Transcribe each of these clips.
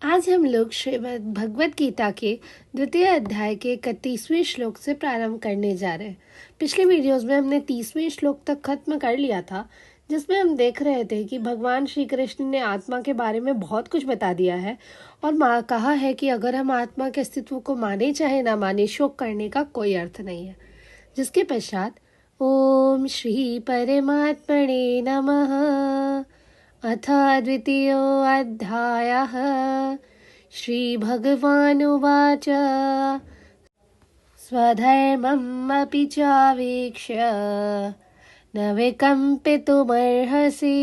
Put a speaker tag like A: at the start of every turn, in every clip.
A: आज हम लोग श्रीमद् भगवत गीता के द्वितीय अध्याय के 31वें श्लोक से प्रारंभ करने जा रहे हैं। पिछले वीडियोस में हमने 30वें श्लोक तक खत्म कर लिया था, जिसमें हम देख रहे थे कि भगवान श्री कृष्ण ने आत्मा के बारे में बहुत कुछ बता दिया है और कहा है कि अगर हम आत्मा के अस्तित्व को माने चाहे ना माने, शोक करने का कोई अर्थ नहीं है। जिसके पश्चात ओम श्री परमात्मने नमः अथ द्वितीयोऽध्यायः श्रीभगवानुवाच स्वधर्ममपि चावीक्ष्य न विकम्पितुमर्हसि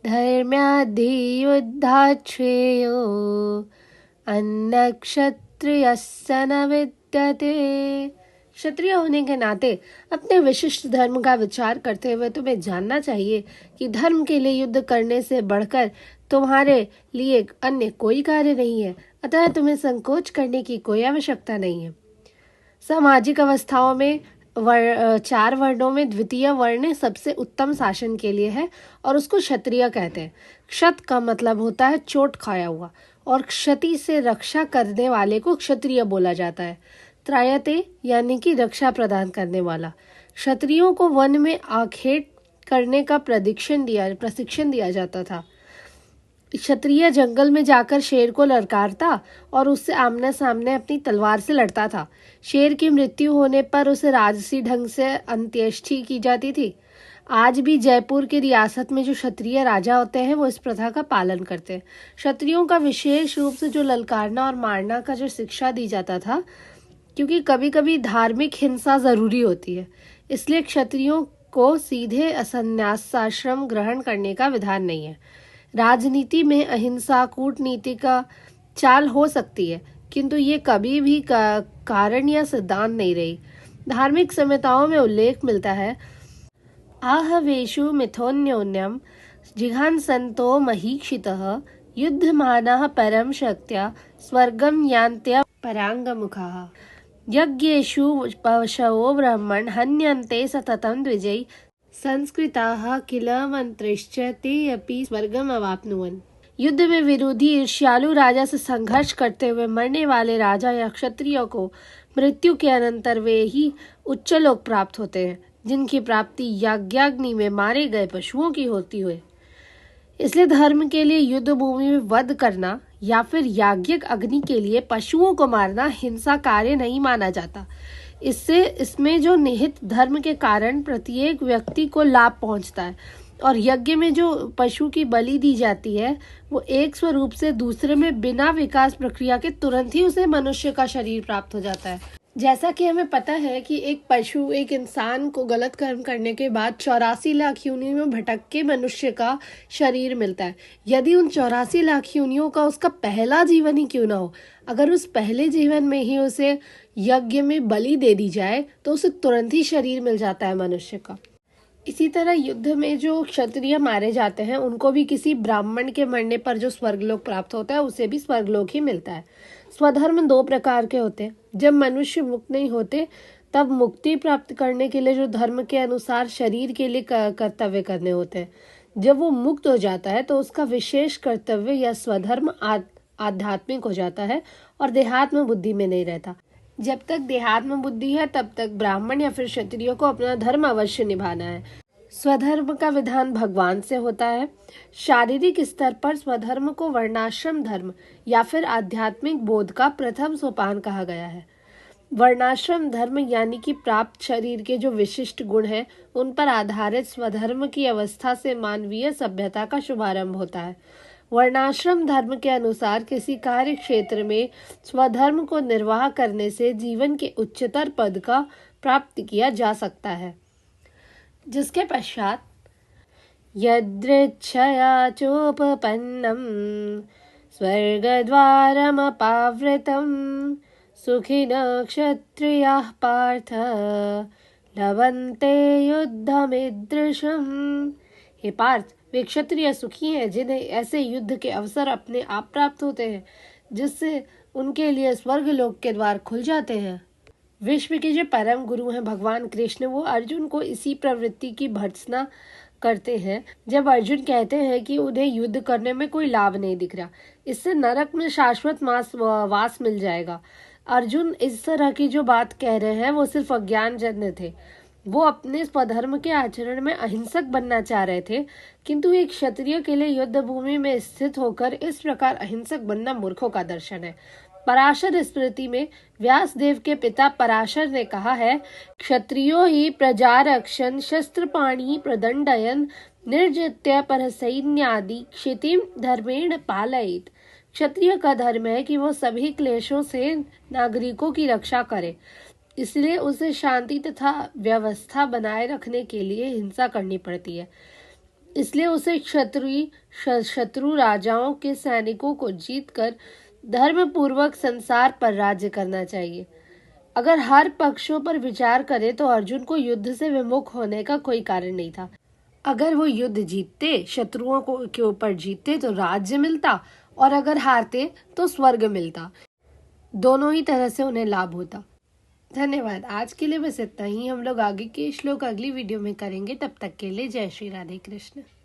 A: धर्म्याद्धियुद्धात् श्रेयो अन्नक्षत्रियस्य न विद्यते। क्षत्रिय होने के नाते अपने विशिष्ट धर्म का विचार करते हुए तुम्हें जानना चाहिए कि धर्म के लिए युद्ध करने से बढ़कर तुम्हारे लिए अन्य कोई कार्य नहीं है, अतः तुम्हें संकोच करने की कोई आवश्यकता नहीं है। सामाजिक अवस्थाओं में चार वर्णों में द्वितीय वर्ण सबसे उत्तम शासन के लिए है और उसको क्षत्रिय कहते हैं। क्षत का मतलब होता है चोट खाया हुआ और क्षति से रक्षा करने वाले को क्षत्रिय बोला जाता है। त्रायते यानी कि रक्षा प्रदान करने वाला। क्षत्रियों को वन में आखेट करने का प्रशिक्षण दिया जाता था। क्षत्रिय जंगल में जाकर शेर को ललकारता और उससे आमने सामने अपनी तलवार से लड़ता था। शेर की मृत्यु होने पर उसे राजसी ढंग से अंत्येष्टि की जाती थी। आज भी जयपुर की रियासत में जो क्षत्रिय राजा होते हैं वो इस प्रथा का पालन करते हैं। क्षत्रियों का विशेष रूप से जो ललकारना और मारना का जो शिक्षा दी जाता था, क्योंकि कभी कभी धार्मिक हिंसा जरूरी होती है, इसलिए क्षत्रियों को सीधे संन्यासाश्रम ग्रहण करने का विधान नहीं है। राजनीति में अहिंसा कूटनीति का चाल हो सकती है, किंतु ये कभी भी कारण या सिद्धांत नहीं रही। धार्मिक संहिताओं में उल्लेख मिलता है आहवेशु मिथोन्योन्यम जिघांसन्तो महीक्षितः युद्धमानः परम शक्त्या स्वर्गम यान्त्य परांगमुखाः यज्ञेषु पशवो ब्रह्मण हन्यन्ते सततं द्विजै संस्कृताः किल मंत्रिश्च ते अपि स्वर्गम अवाप्नुवन्। युद्ध में विरोधी ईर्ष्यालु राजा से संघर्ष करते हुए मरने वाले राजा या क्षत्रियों को मृत्यु के अनंतर वे ही उच्च लोक प्राप्त होते हैं, जिनकी प्राप्ति यज्ञाग्नि में मारे गए पशुओं की होती हुए। इसलिए धर्म के लिए युद्ध भूमि में वध करना या फिर याज्ञिक अग्नि के लिए पशुओं को मारना हिंसा कार्य नहीं माना जाता। इसमें जो निहित धर्म के कारण प्रत्येक व्यक्ति को लाभ पहुंचता है और यज्ञ में जो पशु की बलि दी जाती है वो एक स्वरूप से दूसरे में बिना विकास प्रक्रिया के तुरंत ही उसे मनुष्य का शरीर प्राप्त हो जाता है। जैसा कि हमें पता है कि एक पशु एक इंसान को गलत कर्म करने के बाद 84 लाख योनियों में भटक के मनुष्य का शरीर मिलता है। यदि उन 84 लाख योनियों का उसका पहला जीवन ही क्यों ना हो, अगर उस पहले जीवन में ही उसे यज्ञ में बलि दे दी जाए तो उसे तुरंत ही शरीर मिल जाता है मनुष्य का। इसी तरह युद्ध में जो क्षत्रिय मारे जाते हैं उनको भी किसी ब्राह्मण के मरने पर जो स्वर्गलोक प्राप्त होता है उसे भी स्वर्गलोक ही मिलता है। स्वधर्म दो प्रकार के होते हैं। जब मनुष्य मुक्त नहीं होते तब मुक्ति प्राप्त करने के लिए जो धर्म के अनुसार शरीर के लिए कर्तव्य करने होते हैं। जब वो मुक्त हो जाता है तो उसका विशेष कर्तव्य या स्वधर्म आध्यात्मिक हो जाता है और देहात्म बुद्धि में नहीं रहता। जब तक देहात्म बुद्धि है तब तक ब्राह्मण या फिर क्षत्रियों को अपना धर्म अवश्य निभाना है। स्वधर्म का विधान भगवान से होता है। शारीरिक स्तर पर स्वधर्म को वर्णाश्रम धर्म या फिर आध्यात्मिक बोध का प्रथम सोपान कहा गया है। वर्णाश्रम धर्म यानी कि प्राप्त शरीर के जो विशिष्ट गुण हैं उन पर आधारित स्वधर्म की अवस्था से मानवीय सभ्यता का शुभारंभ होता है। वर्णाश्रम धर्म के अनुसार किसी कार्य क्षेत्र में स्वधर्म को निर्वाह करने से जीवन के उच्चतर पद का प्राप्त किया जा सकता है। जिसके पश्चात यदृच्छया चोपपन्नम स्वर्गद्वारमपावृतं सुखिनः क्षत्रियाः पार्थ लभन्ते युद्धमीदृशम्। हे पार्थ, वे क्षत्रिय सुखी हैं जिन्हें ऐसे युद्ध के अवसर अपने आप प्राप्त होते हैं जिससे उनके लिए स्वर्ग लोक के द्वार खुल जाते हैं। विश्व के जो परम गुरु हैं भगवान कृष्ण, वो अर्जुन को इसी प्रवृत्ति की भर्त्सना करते हैं जब अर्जुन कहते हैं कि उन्हें युद्ध करने में कोई लाभ नहीं दिख रहा, इससे नरक में शाश्वत वास मिल जाएगा। अर्जुन इस तरह की जो बात कह रहे हैं वो सिर्फ अज्ञान जन्य थे। वो अपने स्वधर्म के आचरण में अहिंसक बनना चाह रहे थे, किंतु एक क्षत्रिय के लिए युद्ध भूमि में स्थित होकर इस प्रकार अहिंसक बनना मूर्खों का दर्शन है। पराशर स्मृति में व्यास देव के पिता पराशर ने कहा है, क्षत्रियो ही प्रजारक्षण शस्त्र पाणी प्रदंडयन निर्जित्य पर सैन्यादि क्षितिम धर्मेण पालयित। क्षत्रिय का धर्म है कि वो सभी क्लेशों से नागरिकों की रक्षा करे, इसलिए उसे शांति तथा व्यवस्था बनाए रखने के लिए हिंसा करनी पड़ती है। इसलिए उसे शत्रु राजाओं के सैनिकों को जीतकर धर्म पूर्वक संसार पर राज्य करना चाहिए। अगर हर पक्षों पर विचार करें तो अर्जुन को युद्ध से विमुख होने का कोई कारण नहीं था। अगर वो युद्ध जीतते, शत्रुओं को के ऊपर जीतते तो राज्य मिलता, और अगर हारते तो स्वर्ग मिलता। दोनों ही तरह से उन्हें लाभ होता। धन्यवाद। आज के लिए बस इतना ही। हम लोग आगे के श्लोक अगली वीडियो में करेंगे। तब तक के लिए जय श्री राधे कृष्ण।